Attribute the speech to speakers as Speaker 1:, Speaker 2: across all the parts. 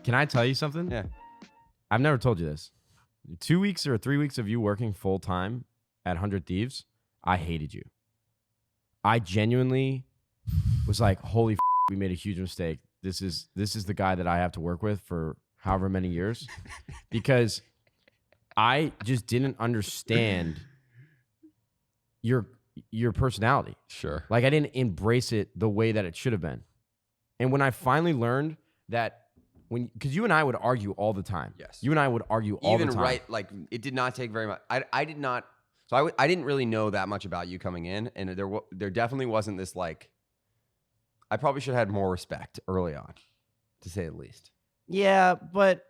Speaker 1: Can I tell you something?
Speaker 2: Yeah.
Speaker 1: I've never told you this. 2 weeks or 3 weeks of you working full time at 100 Thieves, I hated you. I genuinely was like, holy f***, we made a huge mistake. This is the guy that I have to work with for however many years, because I just didn't understand your personality.
Speaker 2: Sure.
Speaker 1: Like, I didn't embrace it the way that it should have been. And when I finally learned that, because you and I would argue all the time.
Speaker 2: Yes.
Speaker 1: You and I would argue all the time.
Speaker 2: Even right, like it did not take very much. I did not. So I didn't really know that much about you coming in, and there definitely wasn't this like. I probably should have had more respect early on, to say the least.
Speaker 1: Yeah, but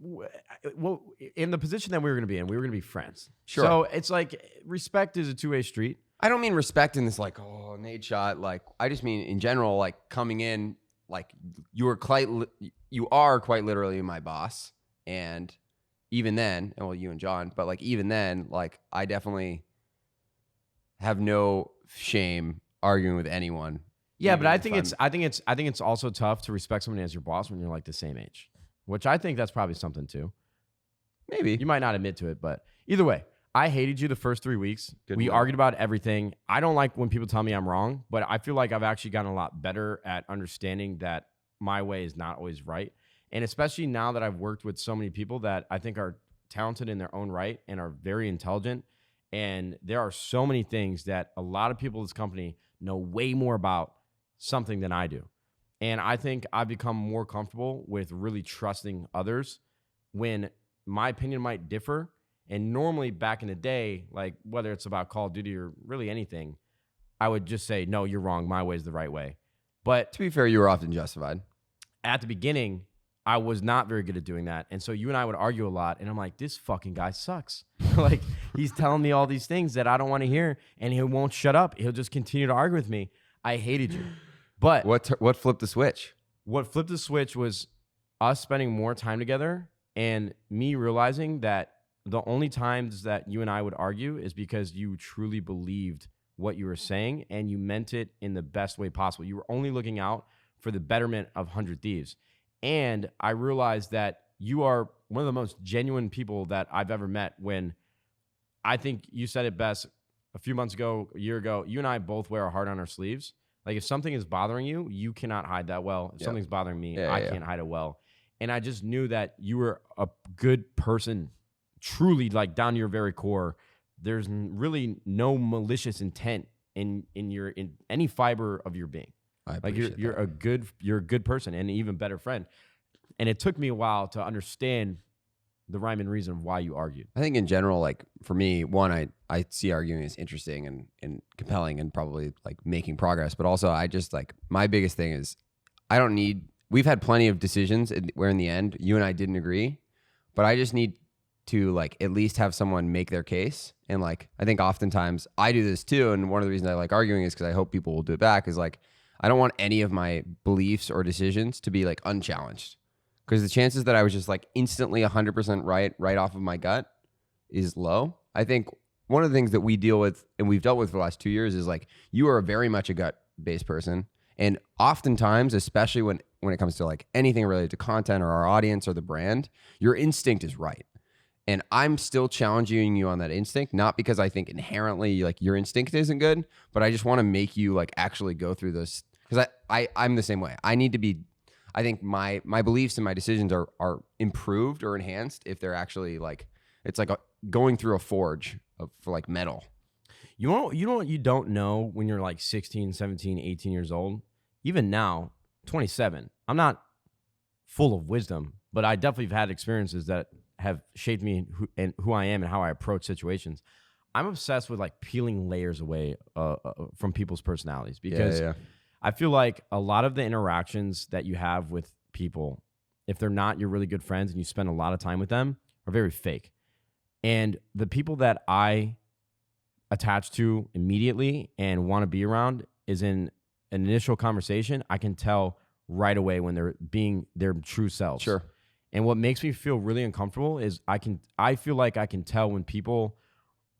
Speaker 1: well, in the position that we were going to be in, we were going to be friends.
Speaker 2: Sure.
Speaker 1: So it's like respect is a two-way street.
Speaker 2: I don't mean respect in this like, oh, Nadeshot. Like, I just mean in general, like coming in, like you are quite literally my boss. And even then, well, you and John, but like even then, like I definitely have no shame arguing with anyone.
Speaker 1: Yeah, but I think it's also tough to respect someone as your boss when you're like the same age, which I think that's probably something too.
Speaker 2: Maybe.
Speaker 1: You might not admit to it, but either way, I hated you the first 3 weeks. We
Speaker 2: move.
Speaker 1: argued about everything. I don't like when people tell me I'm wrong, but I feel like I've actually gotten a lot better at understanding that my way is not always right. And especially now that I've worked with so many people that I think are talented in their own right and are very intelligent. And there are so many things that a lot of people in this company know way more about something than I do. And I think I've become more comfortable with really trusting others when my opinion might differ. And normally back in the day, like whether it's about Call of Duty or really anything, I would just say, no, you're wrong. My way is the right way. But
Speaker 2: To be fair, you were often justified.
Speaker 1: at the beginning, I was not very good at doing that. And so you and I would argue a lot. And I'm like, this fucking guy sucks. Like, he's telling me all these things that I don't want to hear. And he won't shut up. He'll just continue to argue with me. I hated you. But
Speaker 2: What flipped the switch?
Speaker 1: what flipped the switch was us spending more time together and me realizing that the only times that you and I would argue is because you truly believed what you were saying and you meant it in the best way possible. You were only looking out for the betterment of 100 Thieves. And I realized that you are one of the most genuine people that I've ever met. When I think you said it best a few months ago, a year ago, you and I both wear our heart on our sleeves. Like, if something is bothering you, you cannot hide that well. If something's bothering me, I can't hide it well. And I just knew that you were a good person, truly, like down to your very core. There's really no malicious intent in any fiber of your being.
Speaker 2: I
Speaker 1: Like,
Speaker 2: appreciate
Speaker 1: you're a good person and an even better friend. And it took me a while to understand the rhyme and reason of why you argued.
Speaker 2: I think in general, like for me, one, I see arguing as interesting and compelling and probably like making progress. But also I just like, my biggest thing is we've had plenty of decisions where in the end, you and I didn't agree, but I just need to like at least have someone make their case. And like, I think oftentimes I do this too. And one of the reasons I like arguing is because I hope people will do it back, is like, I don't want any of my beliefs or decisions to be like unchallenged. Because the chances that I was just like instantly 100% right off of my gut is low. I think one of the things that we deal with and we've dealt with for the last 2 years is like, you are very much a gut-based person. And oftentimes, especially when it comes to like anything related to content or our audience or the brand, your instinct is right. And I'm still challenging you on that instinct, not because I think inherently like your instinct isn't good, but I just want to make you like actually go through those. Because I'm the same way. I think my beliefs and my decisions are improved or enhanced if they're actually like, it's like going through a forge for like metal.
Speaker 1: You know what you don't know when you're like 16, 17, 18 years old? Even now, 27, I'm not full of wisdom, but I definitely have had experiences that have shaped me and who I am and how I approach situations. I'm obsessed with like peeling layers away from people's personalities, because I feel like a lot of the interactions that you have with people, if they're not your really good friends and you spend a lot of time with them, are very fake. And the people that I attach to immediately and want to be around is in an initial conversation, I can tell right away when they're being their true selves.
Speaker 2: Sure.
Speaker 1: And what makes me feel really uncomfortable is I feel like I can tell when people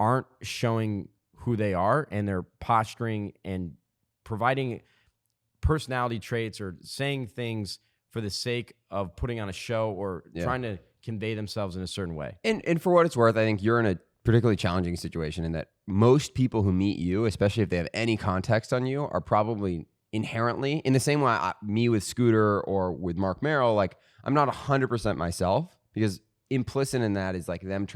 Speaker 1: aren't showing who they are, and they're posturing and providing personality traits or saying things for the sake of putting on a show or trying to convey themselves in a certain way.
Speaker 2: And for what it's worth, I think you're in a particularly challenging situation in that most people who meet you, especially if they have any context on you, are probably inherently, in the same way me with Scooter or with Mark Merrill, like I'm not 100% myself, because implicit in that is like them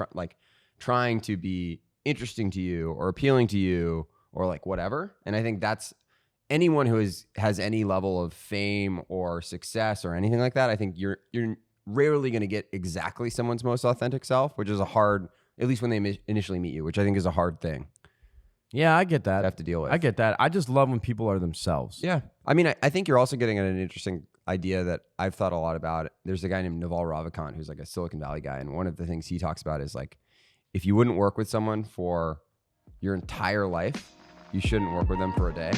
Speaker 2: trying to be interesting to you or appealing to you or like whatever. And I think that's anyone who has any level of fame or success or anything like that. I think you're rarely going to get exactly someone's most authentic self, which is a hard, at least when they initially meet you, which I think is a hard thing.
Speaker 1: Yeah, I get that.
Speaker 2: To have to deal with.
Speaker 1: I get that. I just love when people are themselves.
Speaker 2: Yeah. I mean, I think you're also getting at an interesting idea that I've thought a lot about. There's a guy named Naval Ravikant who's like a Silicon Valley guy. And one of the things he talks about is like, if you wouldn't work with someone for your entire life, you shouldn't work with them for a day.